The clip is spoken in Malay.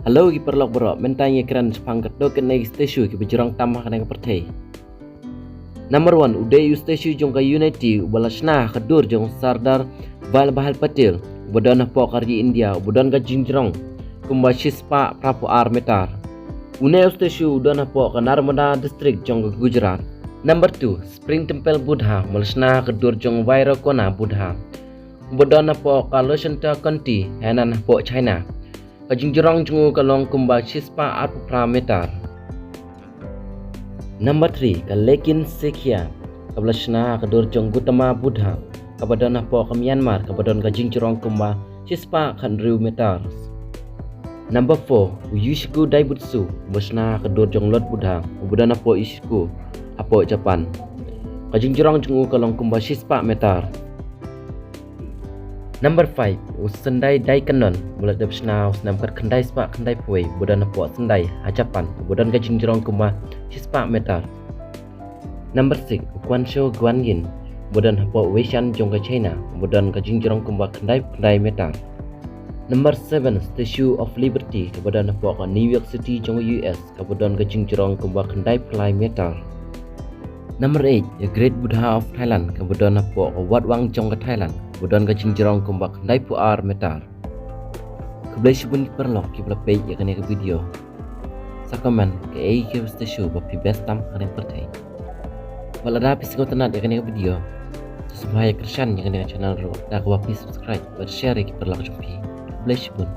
Hello ki perlok bro mentanya kran sepangkat doken naik stasiun ki berjerang tamah kana pertai. Number 1 uday stasiun jongka unity balasna kedur jong Sardar Vallabhbhai Patel bodon po karji India bodon ka jinjrong kumba shispa prapo armetar. Unay stasiun udon po ka Narmada district jong Gujarat. Number 2 Spring Temple Buddha balasna kedur jong Vairocona Buddha bodon po ka Losanta County hanan po China. Kajingjurong jungu kalong kumba shispa at parameter. Number 3 kalekin Sekhya kablashna kadur jong Gautama Buddha kabadana po ka Myanmar kabadon kajingjurong kumba shispa kan meter. Number 4 Uyushiku Daibutsu kablashna kadur jong Lord Buddha kabadana po Ishiku apo Japan kajingjurong jungu kalong kumba shispa meter. Number 5 Sendai Daikanon mulat dapsna usnamkat kendai spa kendai puai bodan po sendai hajapan bodan gajing jerong kumba shispa meter. Number 6 Guansho Guanyin bodan po Weishan jongga China bodan gajing jerong kumba kendai meter. Number 7 Statue of Liberty bodan po New York City jongga US bodan gajing jerong kumba kendai meter. Number 8 The Great Buddha of Thailand bodan po Wat Wang jongga Thailand bodon ka jingjrong kumbak ndai puar metar. Keblai sibun perlok ki pelapei ya kene ke video. Sakaman ke ai ke stasio ba pi best tam kene pertai. Walada pisgo tenat ya kene ke video. Sesuai kersan ya kene channel ro. Da ko pi subscribe, share ki perlok jumpi. Keblai sibun.